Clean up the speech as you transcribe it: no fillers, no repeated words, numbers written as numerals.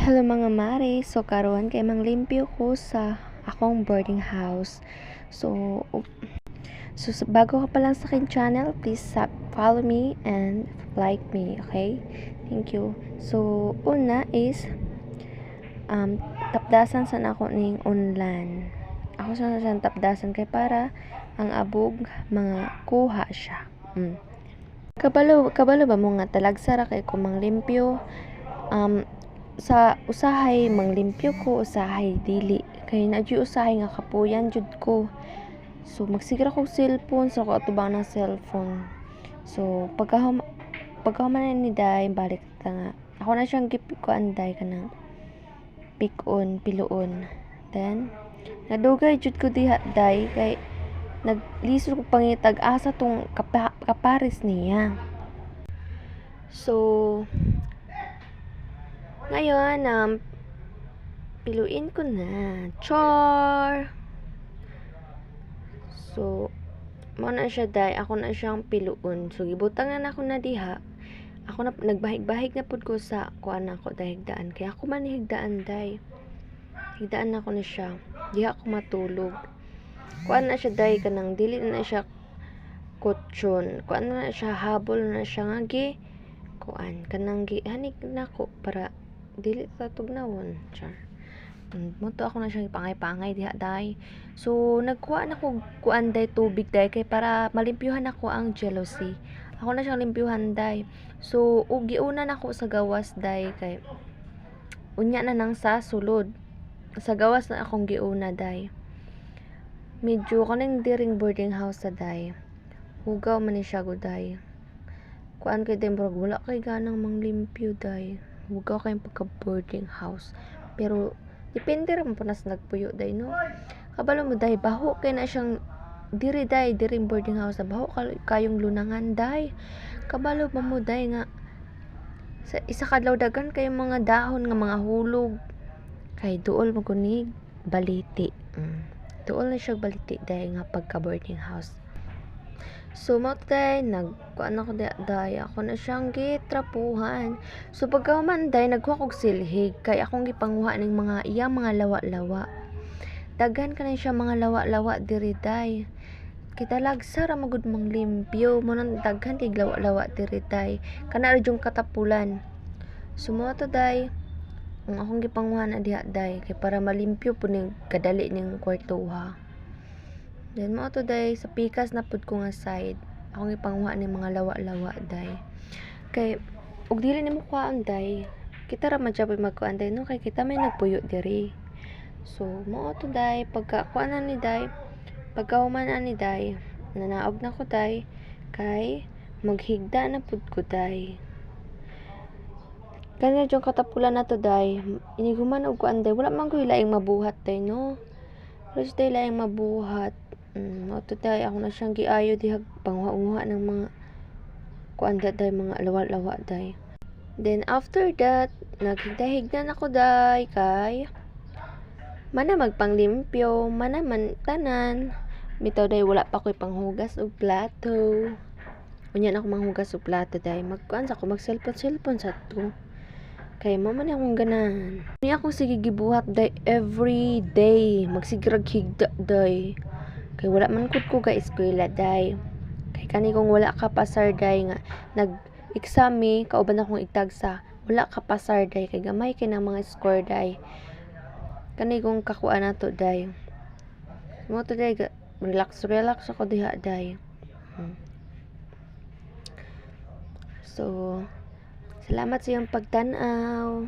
Hello mga mare, so karon kay manglimpyo ko sa akong boarding house. Bago ka pa lang sa akin channel, please follow me and like me, okay? Thank you. So una is tapdasan sa ako ning online. Ako sa tapdasan kay para ang abog mga kuha siya. Kabalo ba mo nga talagsara kay ko manglimpyo sa usahay manglimpyo ko, usahay dili kay nadyo usahay nga kapuyan jud ko. So magsigira ko cellphone so ko atubang ng cellphone. So pagkahuman ni day balik ta nga ako na siyang gikuan day kanang pikon piluon. Then nadugay jud ko diha day kay naglisod ko pangitag asa tong kapares niya. So ngayon, piluin ko na. Char! So, mo na siya day. Ako na siyang piluon. So, gibutangan ako na diha. Ako na, nagbahig-bahig na pud ko sa kuan ako dahigdaan. Kaya ako man higdaan day. Higdaan na ako na siya. Diha ako matulog. Kuan na siya day. Kanang dili na siya kutsyon. Kuan na siya habol na siya nga kuan. Kanang hanig na ko para dili ta tugnawon char mo to ako na siyang ipangay-pangay diha day. So nagkuha na ko kuan day tubig day kay para malimpyuhan ako ang jealousy. Ako na siyang limpyuhan day. So ug giuna na ako sa gawas day kay unya na nang sa sulod sa gawas na akong giuna day. Medyo kaning diring boarding house sa day. Hugaw man ni siya go day. Kuan kay temporag wala kay ganang manglimpyo day. Hugaw kayong pagka boarding house. Pero depende rin po nas nagpuyo day no. Kabalo mo day baho kay na siyang diri day diring boarding house na baho kayong lunangan day. Kabalo pa mo day nga sa isa kadlaw dagan kay mga dahon nga mga hulog kay duol mo kunig baliti. Duol na siya baliti day nga pagka boarding house. So matay nagkuan ako day ako na siyang gitrapuhan. So pagkahuman day nagkuha kog silhig kay akong gipanguha ning mga iyang mga lawa-lawa. Daghan kanay siya mga lawa-lawa diri day. Kita lagsa ra magud manglimpyo mo nang daghan kay lawa-lawa diri day. Kana ra jung katapulan. So mo to day ang akong gipanguha na diha day kay para malimpyo pud ning kadali ning kwartuha. Then mo to day sa pikas na pud ko nga side akong ipanguha ni mga lawa-lawa day kay ug dili nimo kuhaan day kita ra man siya magkuan day no kay kita may nagpuyo diri. So mo to day pagkakuan na ni day pagkahuman na ni day nanaog na ko day kay maghigda na pud ko day. Kanya jung katapulan na to day iniguman og kuan day wala man ko laing mabuhat day no. Plus day laing mabuhat. Oto day ako na siyang giayo diha panguha ng mga kuan day mga lawa-lawa day. Then after that naghigda-higda na ko day kay mana magpanglimpyo mana man tanan bitaw day wala pa ko'y panghugas og plato. Unya na ako manghugas og plato day magkuan sa ko mag cellphone sa to. Kay mama ni akong ganahan. Ni ako sige gibuhat day every day magsigrag higda day. Kay wala man kud ko ga eskwela day. Kay kani kung wala ka pasar day nga nag-exam kauban akong igtagsa. Wala ka pasar day kay gamay kay nang mga score day. Kani kung kakuan nato day. Mo to day relax ako diha day. So salamat sa iyong pagtan-aw.